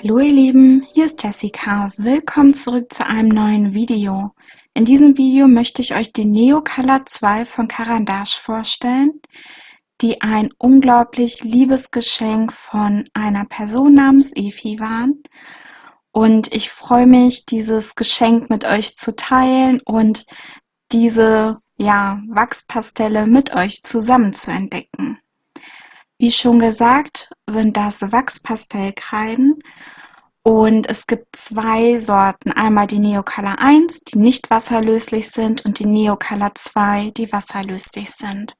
Hallo ihr Lieben, hier ist Jessica. Willkommen zurück zu einem neuen Video. In diesem Video möchte ich euch die Neocolor 2 von Caran d'Ache vorstellen, die ein unglaublich liebes Geschenk von einer Person namens Efi waren. Und ich freue mich, dieses Geschenk mit euch zu teilen und diese Wachspastelle mit euch zusammen zu entdecken. Wie schon gesagt, sind das Wachspastellkreiden und es gibt zwei Sorten. Einmal die Neocolor 1, die nicht wasserlöslich sind, und die Neocolor 2, die wasserlöslich sind.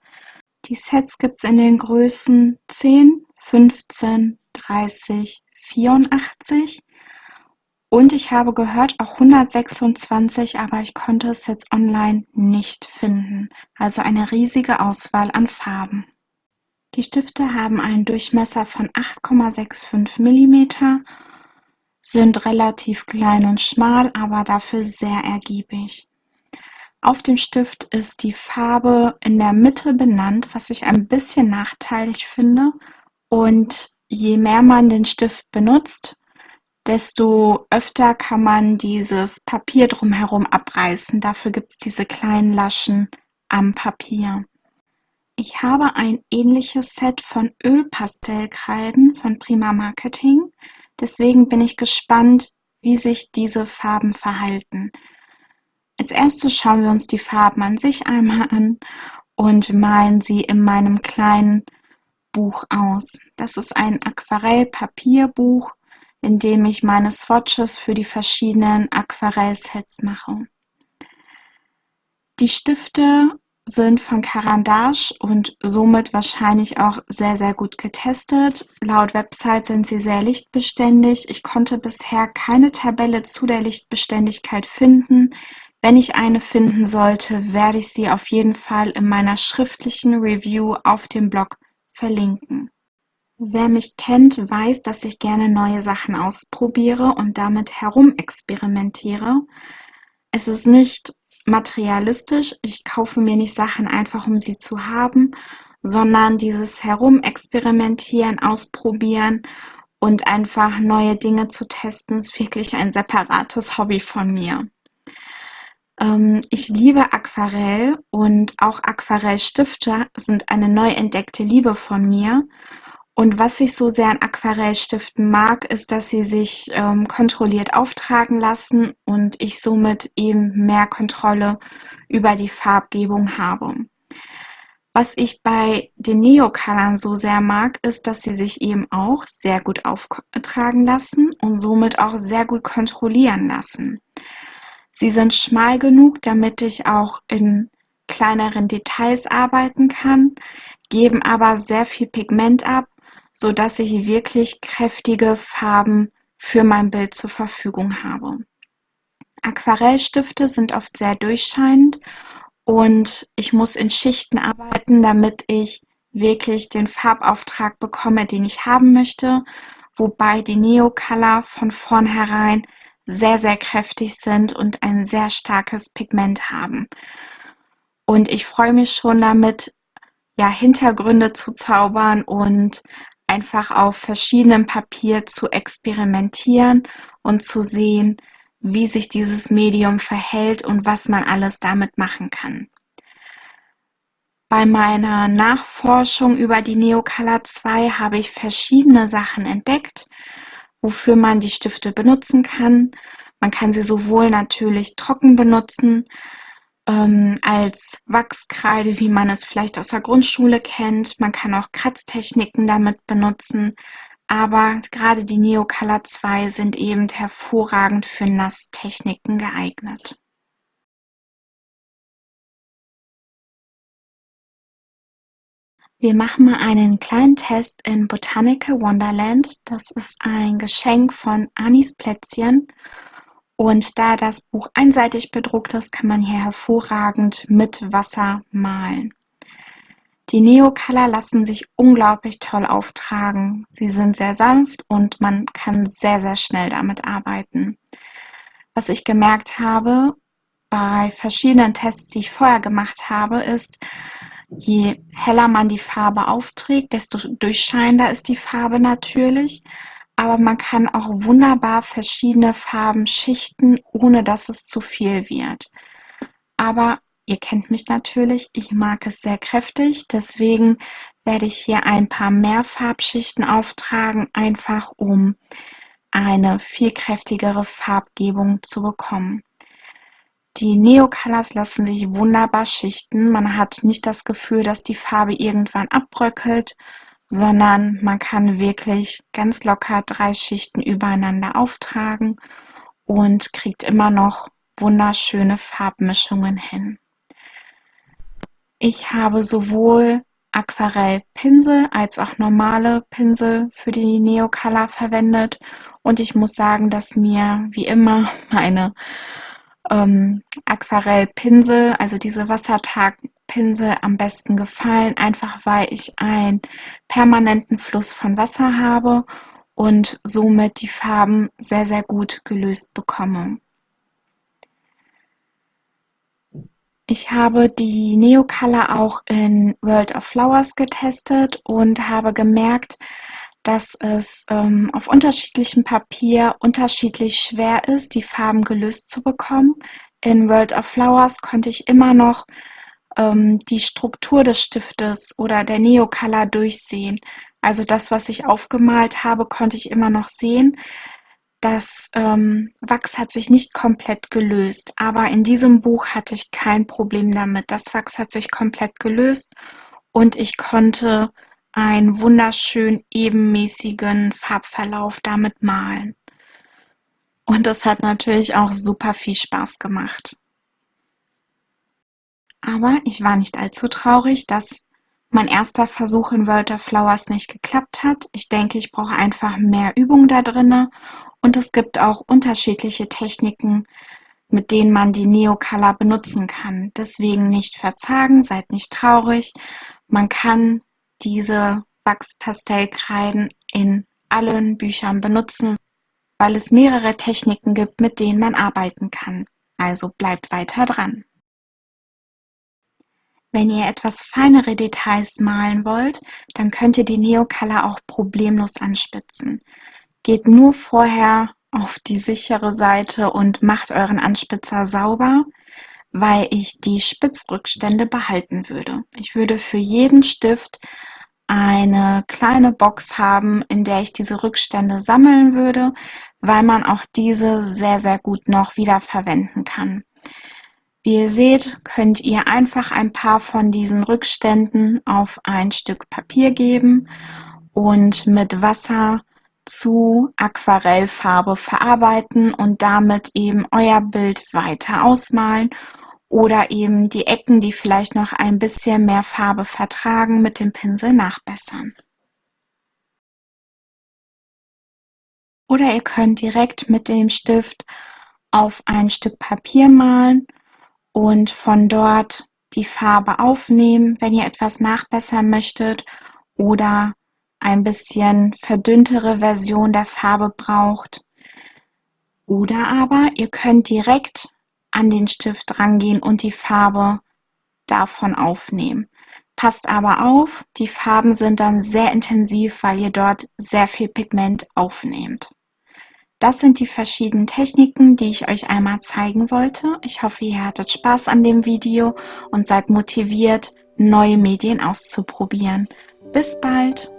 Die Sets gibt es in den Größen 10, 15, 30, 84 und ich habe gehört auch 126, aber ich konnte es jetzt online nicht finden. Also eine riesige Auswahl an Farben. Die Stifte haben einen Durchmesser von 8,65 mm, sind relativ klein und schmal, aber dafür sehr ergiebig. Auf dem Stift ist die Farbe in der Mitte benannt, was ich ein bisschen nachteilig finde. Und je mehr man den Stift benutzt, desto öfter kann man dieses Papier drumherum abreißen. Dafür gibt es diese kleinen Laschen am Papier. Ich habe ein ähnliches Set von Ölpastellkreiden von Prima Marketing. Deswegen bin ich gespannt, wie sich diese Farben verhalten. Als erstes schauen wir uns die Farben an sich einmal an und malen sie in meinem kleinen Buch aus. Das ist ein Aquarellpapierbuch, in dem ich meine Swatches für die verschiedenen Aquarellsets mache. Die Stifte sind von Caran d'Ache und somit wahrscheinlich auch sehr, sehr gut getestet. Laut Website sind sie sehr lichtbeständig. Ich konnte bisher keine Tabelle zu der Lichtbeständigkeit finden. Wenn ich eine finden sollte, werde ich sie auf jeden Fall in meiner schriftlichen Review auf dem Blog verlinken. Wer mich kennt, weiß, dass ich gerne neue Sachen ausprobiere und damit herumexperimentiere. Es ist nicht materialistisch, ich kaufe mir nicht Sachen einfach, um sie zu haben, sondern dieses Herumexperimentieren, Ausprobieren und einfach neue Dinge zu testen, ist wirklich ein separates Hobby von mir. Ich liebe Aquarell und auch Aquarellstifte sind eine neu entdeckte Liebe von mir. Und was ich so sehr an Aquarellstiften mag, ist, dass sie sich kontrolliert auftragen lassen und ich somit eben mehr Kontrolle über die Farbgebung habe. Was ich bei den Neocolors so sehr mag, ist, dass sie sich eben auch sehr gut auftragen lassen und somit auch sehr gut kontrollieren lassen. Sie sind schmal genug, damit ich auch in kleineren Details arbeiten kann, geben aber sehr viel Pigment ab, so dass ich wirklich kräftige Farben für mein Bild zur Verfügung habe. Aquarellstifte sind oft sehr durchscheinend und ich muss in Schichten arbeiten, damit ich wirklich den Farbauftrag bekomme, den ich haben möchte, wobei die Neocolor von vornherein sehr, sehr kräftig sind und ein sehr starkes Pigment haben. Und ich freue mich schon damit, Hintergründe zu zaubern und einfach auf verschiedenem Papier zu experimentieren und zu sehen, wie sich dieses Medium verhält und was man alles damit machen kann. Bei meiner Nachforschung über die Neocolor 2 habe ich verschiedene Sachen entdeckt, wofür man die Stifte benutzen kann. Man kann sie sowohl natürlich trocken benutzen, als Wachskreide, wie man es vielleicht aus der Grundschule kennt. Man kann auch Kratztechniken damit benutzen, aber gerade die Neocolor 2 sind eben hervorragend für Nasstechniken geeignet. Wir machen mal einen kleinen Test in Botanical Wonderland. Das ist ein Geschenk von Anis Plätzchen. Und da das Buch einseitig bedruckt ist, kann man hier hervorragend mit Wasser malen. Die Neocolor lassen sich unglaublich toll auftragen. Sie sind sehr sanft und man kann sehr, sehr schnell damit arbeiten. Was ich gemerkt habe bei verschiedenen Tests, die ich vorher gemacht habe, ist, je heller man die Farbe aufträgt, desto durchscheinender ist die Farbe natürlich. aber man kann auch wunderbar verschiedene Farben schichten, ohne dass es zu viel wird. Aber ihr kennt mich natürlich, ich mag es sehr kräftig, deswegen werde ich hier ein paar mehr Farbschichten auftragen, einfach um eine viel kräftigere Farbgebung zu bekommen. Die Neocolors lassen sich wunderbar schichten. Man hat nicht das Gefühl, dass die Farbe irgendwann abbröckelt, sondern man kann wirklich ganz locker 3 Schichten übereinander auftragen und kriegt immer noch wunderschöne Farbmischungen hin. Ich habe sowohl Aquarellpinsel als auch normale Pinsel für die Neocolor verwendet und ich muss sagen, dass mir wie immer meine Aquarellpinsel, also diese Wassertagpinsel am besten gefallen, einfach weil ich einen permanenten Fluss von Wasser habe und somit die Farben sehr, sehr gut gelöst bekomme. Ich habe die Neocolor auch in World of Flowers getestet und habe gemerkt, dass es auf unterschiedlichem Papier unterschiedlich schwer ist, die Farben gelöst zu bekommen. In World of Flowers konnte ich immer noch die Struktur des Stiftes oder der Neocolor durchsehen. Also das, was ich aufgemalt habe, konnte ich immer noch sehen. Das Wachs hat sich nicht komplett gelöst, aber in diesem Buch hatte ich kein Problem damit. Das Wachs hat sich komplett gelöst und ich konnte einen wunderschön ebenmäßigen Farbverlauf damit malen. Und das hat natürlich auch super viel Spaß gemacht. Aber ich war nicht allzu traurig, dass mein erster Versuch in World of Flowers nicht geklappt hat. Ich denke, ich brauche einfach mehr Übung da drinne. Und es gibt auch unterschiedliche Techniken, mit denen man die Neocolor benutzen kann. Deswegen nicht verzagen, seid nicht traurig. Man kann diese Wachspastellkreiden in allen Büchern benutzen, weil es mehrere Techniken gibt, mit denen man arbeiten kann. Also bleibt weiter dran. Wenn ihr etwas feinere Details malen wollt, dann könnt ihr die Neocolor auch problemlos anspitzen. Geht nur vorher auf die sichere Seite und macht euren Anspitzer sauber, weil ich die Spitzrückstände behalten würde. Ich würde für jeden Stift eine kleine Box haben, in der ich diese Rückstände sammeln würde, weil man auch diese sehr, sehr gut noch wiederverwenden kann. Wie ihr seht, könnt ihr einfach ein paar von diesen Rückständen auf ein Stück Papier geben und mit Wasser zu Aquarellfarbe verarbeiten und damit eben euer Bild weiter ausmalen oder eben die Ecken, die vielleicht noch ein bisschen mehr Farbe vertragen, mit dem Pinsel nachbessern. Oder ihr könnt direkt mit dem Stift auf ein Stück Papier malen und von dort die Farbe aufnehmen, wenn ihr etwas nachbessern möchtet oder ein bisschen verdünntere Version der Farbe braucht. Oder aber ihr könnt direkt an den Stift rangehen und die Farbe davon aufnehmen. Passt aber auf, die Farben sind dann sehr intensiv, weil ihr dort sehr viel Pigment aufnehmt. Das sind die verschiedenen Techniken, die ich euch einmal zeigen wollte. Ich hoffe, ihr hattet Spaß an dem Video und seid motiviert, neue Medien auszuprobieren. Bis bald!